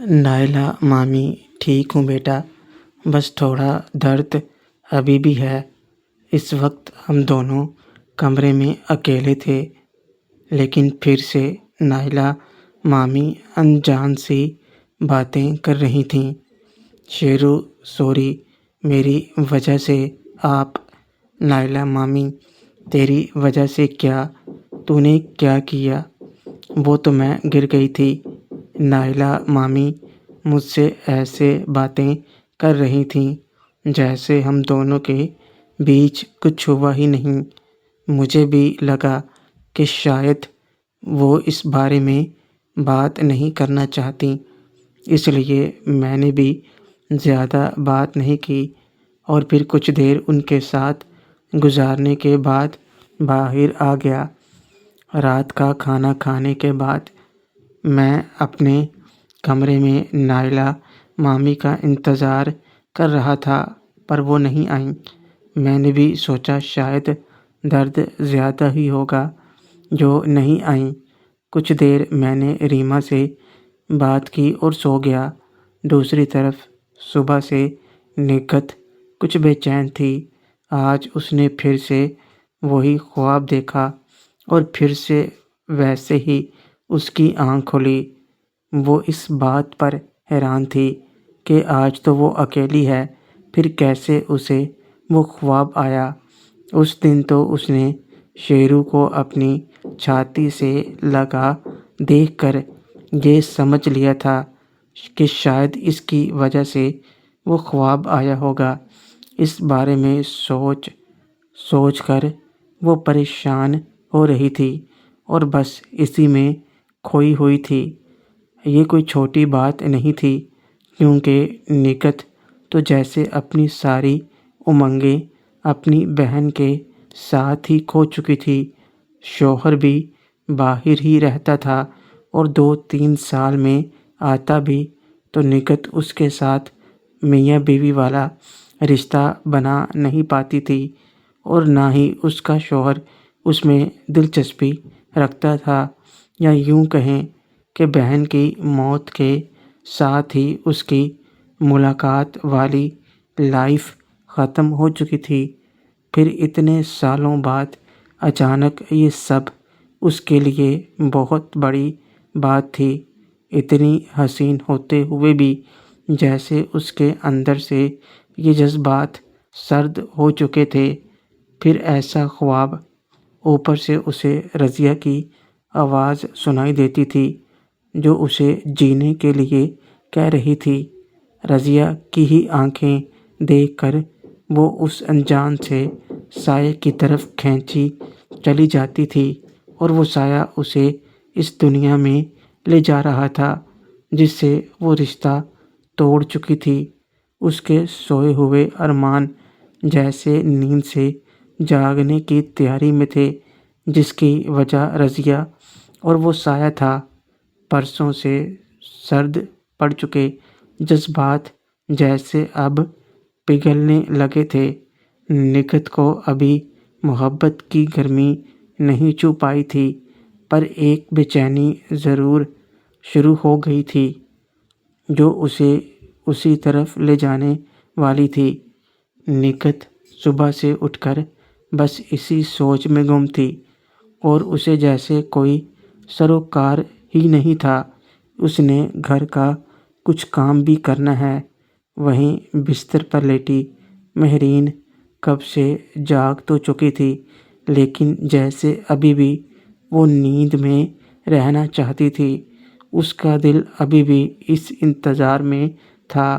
نائلہ مامی ٹھیک ہوں بیٹا، بس تھوڑا درد ابھی بھی ہے۔ اس وقت ہم دونوں کمرے میں اکیلے تھے، لیکن پھر سے نائلہ مامی انجان سی باتیں کر رہی تھیں۔ شیرو سوری میری وجہ سے آپ۔ نائلہ مامی تیری وجہ سے کیا؟ تو نے کیا کیا؟ وہ تو میں گر گئی تھی۔ نائلہ مامی مجھ سے ایسے باتیں کر رہی تھیں جیسے ہم دونوں کے بیچ کچھ ہوا ہی نہیں۔ مجھے بھی لگا کہ شاید وہ اس بارے میں بات نہیں کرنا چاہتی، اس لیے میں نے بھی زیادہ بات نہیں کی اور پھر کچھ دیر ان کے ساتھ گزارنے کے بعد باہر آ گیا۔ رات کا کھانا کھانے کے بعد میں اپنے کمرے میں نائلہ مامی کا انتظار کر رہا تھا، پر وہ نہیں آئیں۔ میں نے بھی سوچا شاید درد زیادہ ہی ہوگا جو نہیں آئیں۔ کچھ دیر میں نے ریما سے بات کی اور سو گیا۔ دوسری طرف صبح سے نگہت کچھ بے چین تھی۔ آج اس نے پھر سے وہی خواب دیکھا اور پھر سے ویسے ہی اس کی آنکھ کھلی۔ وہ اس بات پر حیران تھی کہ آج تو وہ اکیلی ہے، پھر کیسے اسے وہ خواب آیا؟ اس دن تو اس نے شیرو کو اپنی چھاتی سے لگا دیکھ کر یہ سمجھ لیا تھا کہ شاید اس کی وجہ سے وہ خواب آیا ہوگا۔ اس بارے میں سوچ کر وہ پریشان ہو رہی تھی اور بس اسی میں کھوئی ہوئی تھی۔ یہ کوئی چھوٹی بات نہیں تھی، کیونکہ نگہت تو جیسے اپنی ساری امنگیں اپنی بہن کے ساتھ ہی کھو چکی تھی۔ شوہر بھی باہر ہی رہتا تھا اور 2-3 سال میں آتا بھی تو نگہت اس کے ساتھ میاں بیوی والا رشتہ بنا نہیں پاتی تھی، اور نہ ہی اس کا شوہر اس میں دلچسپی رکھتا تھا، یا یوں کہیں کہ بہن کی موت کے ساتھ ہی اس کی ملاقات والی لائف ختم ہو چکی تھی۔ پھر اتنے سالوں بعد اچانک یہ سب اس کے لیے بہت بڑی بات تھی، اتنی حسین ہوتے ہوئے بھی جیسے اس کے اندر سے یہ جذبات سرد ہو چکے تھے۔ پھر ایسا خواب، اوپر سے اسے رضیہ کی آواز سنائی دیتی تھی جو اسے جینے کے لیے کہہ رہی تھی۔ رضیہ کی ہی آنکھیں دیکھ کر وہ اس انجان سے سائے کی طرف کھینچی چلی جاتی تھی، اور وہ سایہ اسے اس دنیا میں لے جا رہا تھا جس سے وہ رشتہ توڑ چکی تھی۔ اس کے سوئے ہوئے ارمان جیسے نیند سے جاگنے کی تیاری میں تھے، جس کی وجہ رضیہ اور وہ سایہ تھا۔ برسوں سے سرد پڑ چکے جذبات جیسے اب پگھلنے لگے تھے۔ نگہت کو ابھی محبت کی گرمی نہیں چھو پائی تھی، پر ایک بے چینی ضرور شروع ہو گئی تھی جو اسے اسی طرف لے جانے والی تھی۔ نگہت صبح سے اٹھ کر بس اسی سوچ میں گم تھی، اور اسے جیسے کوئی سروکار ہی نہیں تھا۔ اس نے گھر کا کچھ کام بھی کرنا ہے۔ وہیں بستر پر لیٹی مہرین کب سے جاگ تو چکی تھی، لیکن جیسے ابھی بھی وہ نیند میں رہنا چاہتی تھی۔ اس کا دل ابھی بھی اس انتظار میں تھا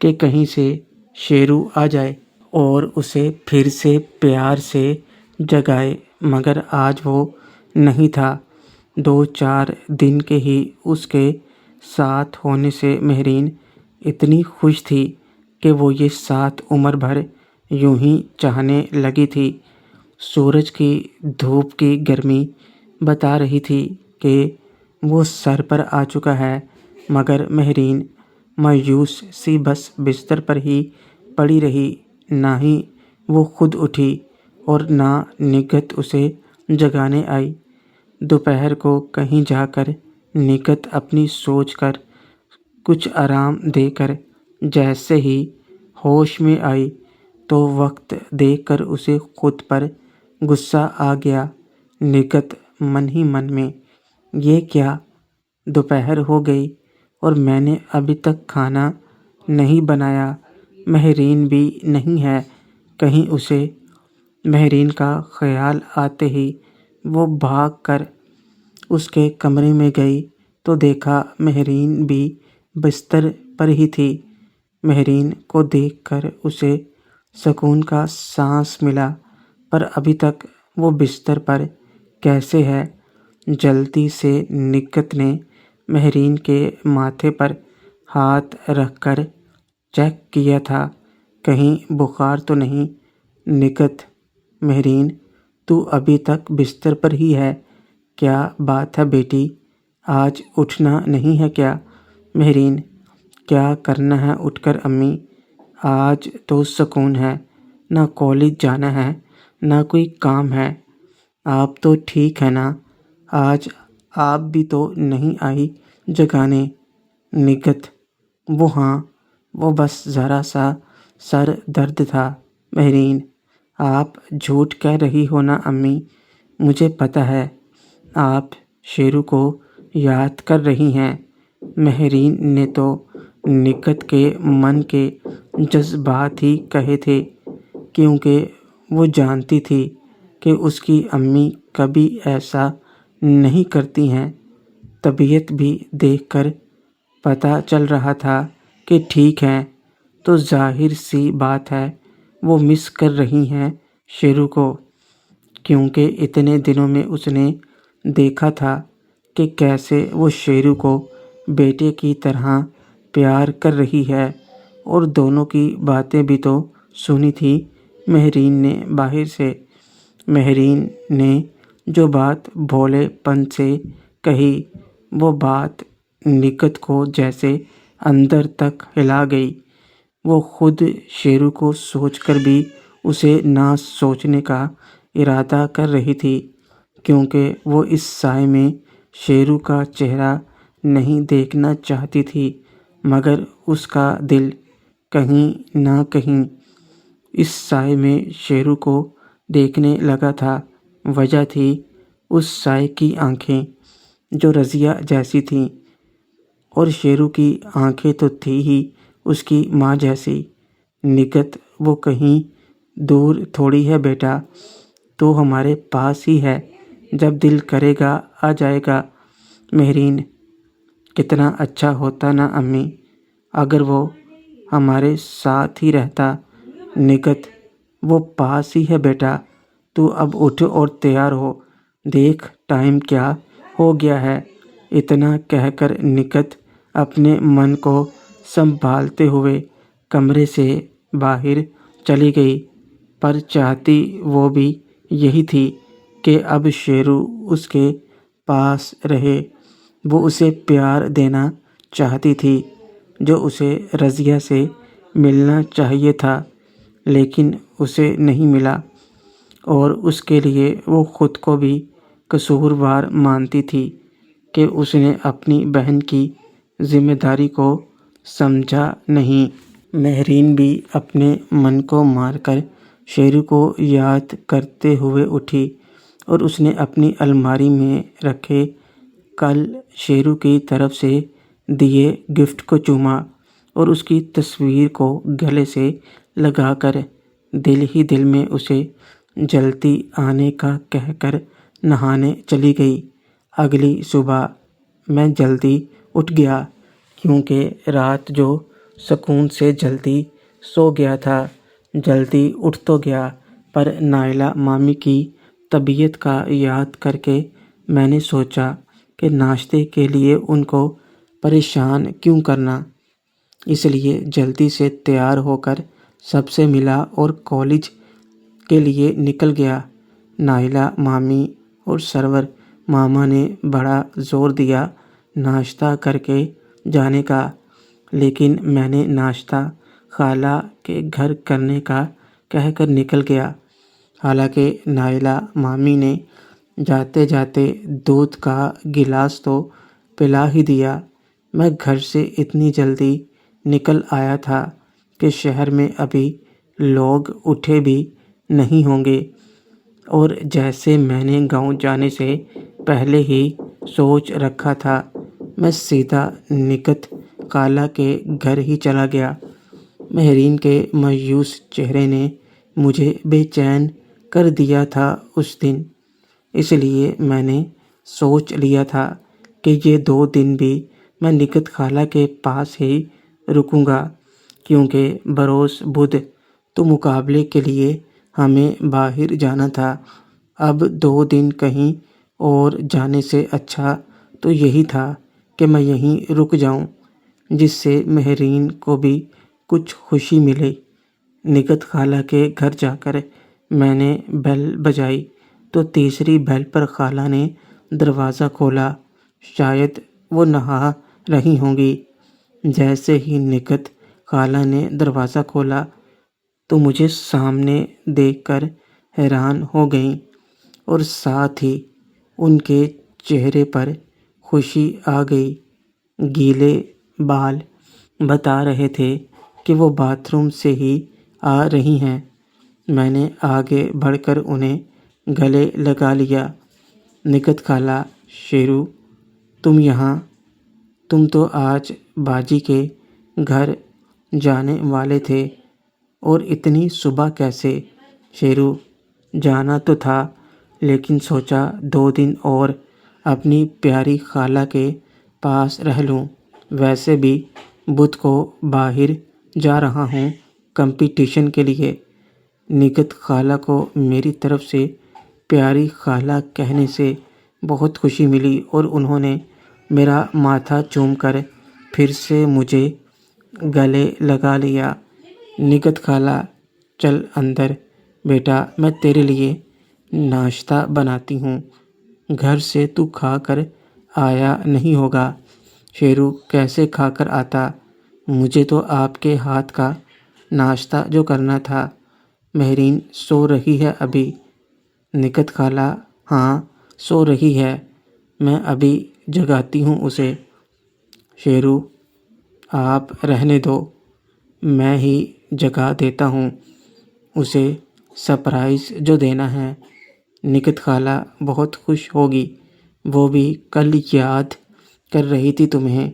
کہ کہیں سے شیرو آ جائے اور اسے پھر سے پیار سے جگائے، مگر آج وہ نہیں تھا۔ 2-4 دن کے ہی اس کے ساتھ ہونے سے مہرین اتنی خوش تھی کہ وہ یہ ساتھ عمر بھر یوں ہی چاہنے لگی تھی۔ سورج کی دھوپ کی گرمی بتا رہی تھی کہ وہ سر پر آ چکا ہے، مگر مہرین مایوس سی بس بستر پر ہی پڑی رہی۔ نہ ہی وہ خود اٹھی اور نہ نگہت اسے جگانے آئی۔ دوپہر کو کہیں جا کر نگہت اپنی سوچ کر کچھ آرام دے کر جیسے ہی ہوش میں آئی تو وقت دیکھ کر اسے خود پر غصہ آ گیا۔ نکہت من ہی من میں، یہ کیا، دوپہر ہو گئی اور میں نے ابھی تک کھانا نہیں بنایا، مہرین بھی نہیں ہے کہیں اسے۔ مہرین کا خیال آتے ہی وہ بھاگ کر اس کے کمرے میں گئی تو دیکھا مہرین بھی بستر پر ہی تھی۔ مہرین کو دیکھ کر اسے سکون کا سانس ملا، پر ابھی تک وہ بستر پر کیسے ہے؟ جلدی سے نکہت نے مہرین کے ماتھے پر ہاتھ رکھ کر چیک کیا تھا، کہیں بخار تو نہیں۔ نکہت: مہرین، تو ابھی تک بستر پر ہی ہے، کیا بات ہے بیٹی، آج اٹھنا نہیں ہے کیا؟ مہرین: کیا کرنا ہے اٹھ کر امی، آج تو سکون ہے، نہ کالج جانا ہے نہ کوئی کام ہے۔ آپ تو ٹھیک ہے نا؟ آج آپ بھی تو نہیں آئی جگانے؟ نکہت: وہ ہاں، وہ بس ذرا سا سر درد تھا۔ مہرین: آپ جھوٹ کہہ رہی ہو نا امی، مجھے پتہ ہے آپ شیرو کو یاد کر رہی ہیں۔ مہرین نے تو نکہت کے من کے جذبات ہی کہے تھے، کیونکہ وہ جانتی تھی کہ اس کی امی کبھی ایسا نہیں کرتی ہیں۔ طبیعت بھی دیکھ کر پتہ چل رہا تھا کہ ٹھیک ہیں، تو ظاہر سی بات ہے وہ مس کر رہی ہیں شیرو کو، کیونکہ اتنے دنوں میں اس نے دیکھا تھا کہ کیسے وہ شیرو کو بیٹے کی طرح پیار کر رہی ہے، اور دونوں کی باتیں بھی تو سنی تھی مہرین نے باہر سے۔ مہرین نے جو بات بھولے پن سے کہی، وہ بات نکہت کو جیسے اندر تک ہلا گئی۔ وہ خود شیرو کو سوچ کر بھی اسے نہ سوچنے کا ارادہ کر رہی تھی، کیونکہ وہ اس سائے میں شیرو کا چہرہ نہیں دیکھنا چاہتی تھی، مگر اس کا دل کہیں نہ کہیں اس سائے میں شیرو کو دیکھنے لگا تھا۔ وجہ تھی اس سائے کی آنکھیں، جو رضیہ جیسی تھیں، اور شیرو کی آنکھیں تو تھی ہی اس کی ماں جیسی۔ نکہت: وہ کہیں دور تھوڑی ہے بیٹا، تو ہمارے پاس ہی ہے، جب دل کرے گا آ جائے گا۔ مہرین: کتنا اچھا ہوتا نا امی، اگر وہ ہمارے ساتھ ہی رہتا۔ نکہت: وہ پاس ہی ہے بیٹا، تو اب اٹھ اور تیار ہو، دیکھ ٹائم کیا ہو گیا ہے۔ اتنا کہہ کر نکہت اپنے من کو سنبھالتے ہوئے کمرے سے باہر چلی گئی، پر چاہتی وہ بھی یہی تھی کہ اب شیرو اس کے پاس رہے۔ وہ اسے پیار دینا چاہتی تھی جو اسے رضیہ سے ملنا چاہیے تھا، لیکن اسے نہیں ملا، اور اس کے لیے وہ خود کو بھی قصوروار مانتی تھی کہ اس نے اپنی بہن کی ذمہ داری کو سمجھا نہیں۔ مہرین بھی اپنے من کو مار کر شیرو کو یاد کرتے ہوئے اٹھی، اور اس نے اپنی الماری میں رکھے کل شیرو کی طرف سے دیے گفٹ کو چوما، اور اس کی تصویر کو گلے سے لگا کر دل ہی دل میں اسے جلدی آنے کا کہہ کر نہانے چلی گئی۔ اگلی صبح میں جلدی اٹھ گیا، کیونکہ رات جو سکون سے جلدی سو گیا تھا۔ جلدی اٹھ تو گیا، پر نائلہ مامی کی طبیعت کا یاد کر کے میں نے سوچا کہ ناشتے کے لیے ان کو پریشان کیوں کرنا، اس لیے جلدی سے تیار ہو کر سب سے ملا اور کالج کے لیے نکل گیا۔ نائلہ مامی اور سرور ماما نے بڑا زور دیا ناشتہ کر کے جانے کا، لیکن میں نے ناشتہ خالہ کے گھر کرنے کا کہہ کر نکل گیا۔ حالانکہ نائلہ مامی نے جاتے جاتے دودھ کا گلاس تو پلا ہی دیا، میں گھر سے اتنی جلدی نکل آیا تھا کہ شہر میں ابھی لوگ اٹھے بھی نہیں ہوں گے، اور جیسے میں نے گاؤں جانے سے پہلے ہی سوچ رکھا تھا، میں سیدھا نکت خالہ کے گھر ہی چلا گیا۔ مہرین کے مایوس چہرے نے مجھے بے چین کر دیا تھا اس دن، اس لیے میں نے سوچ لیا تھا کہ یہ 2 دن بھی میں نکت خالہ کے پاس ہی رکوں گا، کیونکہ بروز بدھ تو مقابلے کے لیے ہمیں باہر جانا تھا۔ اب 2 دن کہیں اور جانے سے اچھا تو یہی تھا کہ میں یہیں رک جاؤں، جس سے مہرین کو بھی کچھ خوشی ملے۔ نکت خالہ کے گھر جا کر میں نے بیل بجائی تو تیسری بیل پر خالہ نے دروازہ کھولا۔ شاید وہ نہا رہی ہوں گی۔ جیسے ہی نکت خالہ نے دروازہ کھولا تو مجھے سامنے دیکھ کر حیران ہو گئیں، اور ساتھ ہی ان کے چہرے پر خوشی آ گئی۔ گیلے بال بتا رہے تھے کہ وہ باتھ روم سے ہی آ رہی ہیں۔ میں نے آگے بڑھ کر انہیں گلے لگا لیا۔ نکت خالہ، شیرو، تم یہاں؟ تم تو آج باجی کے گھر جانے والے تھے، اور اتنی صبح کیسے؟ شیرو، جانا تو تھا، لیکن سوچا 2 دن اور اپنی پیاری خالہ کے پاس رہ لوں۔ ویسے بھی بدھ کو باہر جا رہا ہوں کمپٹیشن کے لیے۔ نکت خالہ کو میری طرف سے پیاری خالہ کہنے سے بہت خوشی ملی، اور انہوں نے میرا ماتھا چوم کر پھر سے مجھے گلے لگا لیا۔ نکت خالہ، چل اندر بیٹا، میں تیرے لیے ناشتہ بناتی ہوں، گھر سے تو کھا کر آیا نہیں ہوگا۔ شیرو، کیسے کھا کر آتا؟ مجھے تو آپ کے ہاتھ کا ناشتہ جو کرنا تھا۔ مہرین سو رہی ہے ابھی؟ نکت خالہ، ہاں سو رہی ہے، میں ابھی جگاتی ہوں اسے۔ شیرو، آپ رہنے دو، میں ہی جگا دیتا ہوں اسے، سرپرائز جو دینا ہے۔ نکت خالہ بہت خوش ہوگی، وہ بھی کل یاد کر رہی تھی تمہیں۔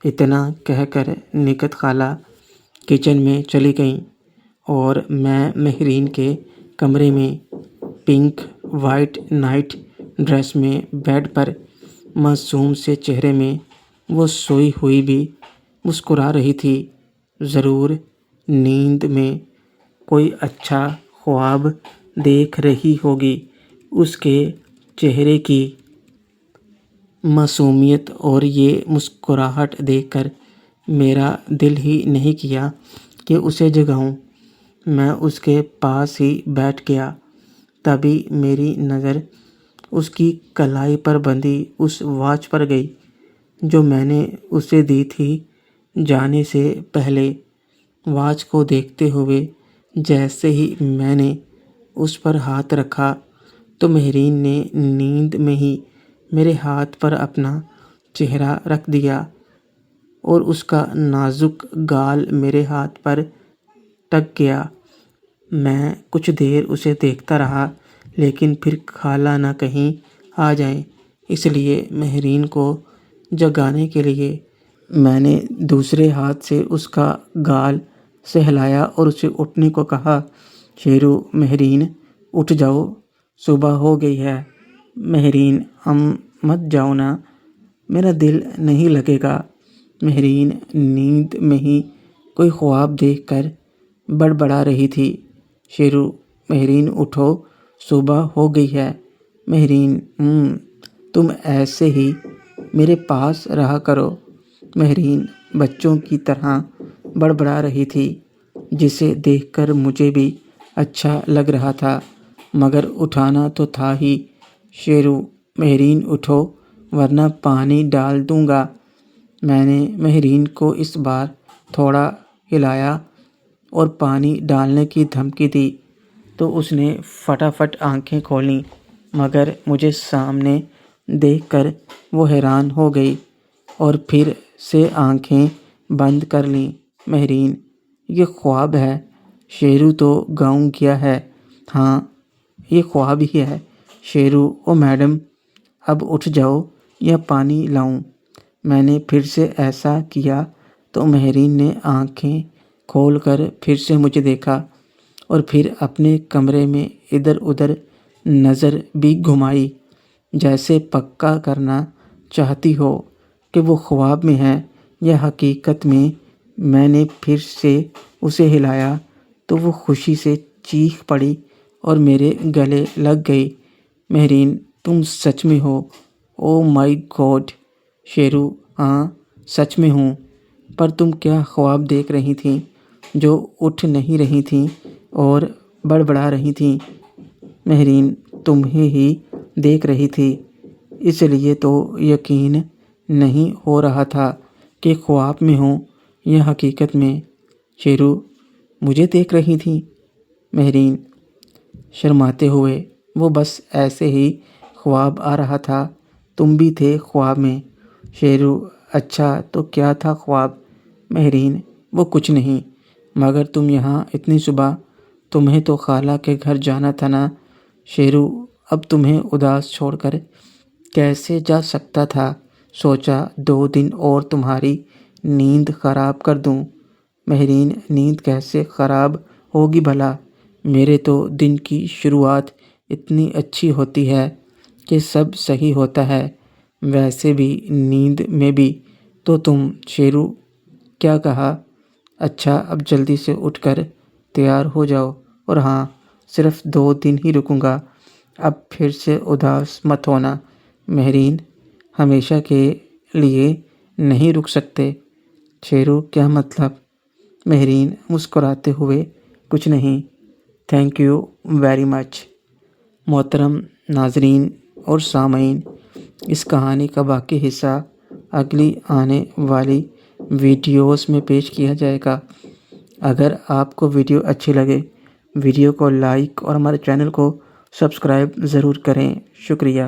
اتنا کہہ کر نکت خالہ کچن میں چلی گئیں، اور میں مہرین کے کمرے میں پنک وائٹ نائٹ ڈریس میں بیڈ پر معصوم سے چہرے میں وہ سوئی ہوئی بھی مسکرا رہی تھی۔ ضرور نیند میں کوئی اچھا خواب دیکھ رہی ہوگی۔ اس کے چہرے کی معصومیت اور یہ مسکراہٹ دیکھ کر میرا دل ہی نہیں کیا کہ اسے جگاؤں۔ میں اس کے پاس ہی بیٹھ گیا۔ تبھی میری نظر اس کی کلائی پر بندھی اس واچ پر گئی جو میں نے اسے دی تھی جانے سے پہلے۔ واچ کو دیکھتے ہوئے جیسے ہی میں نے اس پر ہاتھ رکھا تو مہرین نے نیند میں ہی میرے ہاتھ پر اپنا چہرہ رکھ دیا، اور اس کا نازک گال میرے ہاتھ پر ٹک گیا۔ میں کچھ دیر اسے دیکھتا رہا، لیکن پھر خالہ نہ کہیں آ جائیں، اس لیے مہرین کو جگانے کے لیے میں نے دوسرے ہاتھ سے اس کا گال سہلایا اور اسے اٹھنے کو کہا۔ شیرو، مہرین، اٹھ جاؤ، صبح ہو گئی ہے۔ مہرین، مت جاؤ نا، میرا دل نہیں لگے گا۔ مہرین نیند میں ہی کوئی خواب دیکھ کر بڑبڑا رہی تھی۔ شیرو، مہرین اٹھو، صبح ہو گئی ہے۔ مہرین، تم ایسے ہی میرے پاس رہا کرو۔ مہرین بچوں کی طرح بڑبڑا رہی تھی، جسے دیکھ کر مجھے بھی اچھا لگ رہا تھا، مگر اٹھانا تو تھا ہی۔ شیرو، مہرین اٹھو، ورنہ پانی ڈال دوں گا۔ میں نے مہرین کو اس بار تھوڑا ہلایا اور پانی ڈالنے کی دھمکی دی تو اس نے فٹافٹ آنکھیں کھولیں، مگر مجھے سامنے دیکھ کر وہ حیران ہو گئی۔ اور پھر سے آنکھیں بند کر لیں۔ مہرین: یہ خواب ہے؟ شیرو تو گاؤں گیا ہے۔ ہاں، یہ خواب ہی ہے۔ شیرو: او میڈم، اب اٹھ جاؤ یا پانی لاؤں؟ میں نے پھر سے ایسا کیا تو مہرین نے آنکھیں کھول کر پھر سے مجھے دیکھا اور پھر اپنے کمرے میں ادھر ادھر نظر بھی گھمائی، جیسے پکا کرنا چاہتی ہو کہ وہ خواب میں ہے یا حقیقت میں۔ میں نے پھر سے اسے ہلایا تو وہ خوشی سے چیخ پڑی اور میرے گلے لگ گئی۔ مہرین: تم سچ میں ہو؟ او مائی گاڈ! شیرو: ہاں، سچ میں ہوں۔ پر تم کیا خواب دیکھ رہی تھیں جو اٹھ نہیں رہی تھیں اور بڑبڑا رہی تھیں؟ مہرین: تمہیں ہی دیکھ رہی تھی، اس لیے تو یقین نہیں ہو رہا تھا کہ خواب میں ہوں یا حقیقت میں۔ شیرو: مجھے دیکھ رہی تھیں؟ مہرین شرماتے ہوئے: وہ بس ایسے ہی خواب آ رہا تھا، تم بھی تھے خواب میں۔ شیرو: اچھا، تو کیا تھا خواب؟ مہرین: وہ کچھ نہیں، مگر تم یہاں اتنی صبح، تمہیں تو خالہ کے گھر جانا تھا نا۔ شیرو: اب تمہیں اداس چھوڑ کر کیسے جا سکتا تھا، سوچا 2 دن اور تمہاری نیند خراب کر دوں۔ مہرین: نیند کیسے خراب ہوگی بھلا؟ میرے تو دن کی شروعات اتنی اچھی ہوتی ہے کہ سب صحیح ہوتا ہے، ویسے بھی نیند میں بھی تو تم۔ شیرو: کیا کہا؟ اچھا، اب جلدی سے اٹھ کر تیار ہو جاؤ، اور ہاں، صرف 2 دن ہی رکوں گا، اب پھر سے اداس مت ہونا۔ مہرین: ہمیشہ کے لیے نہیں رک سکتے؟ شیرو: کیا مطلب؟ مہرین مسکراتے ہوئے: کچھ نہیں، تھینک یو ویری مچ۔ محترم ناظرین اور سامعین، اس کہانی کا باقی حصہ اگلی آنے والی ویڈیوز میں پیش کیا جائے گا۔ اگر آپ کو ویڈیو اچھی لگے، ویڈیو کو لائک اور ہمارے چینل کو سبسکرائب ضرور کریں۔ شکریہ۔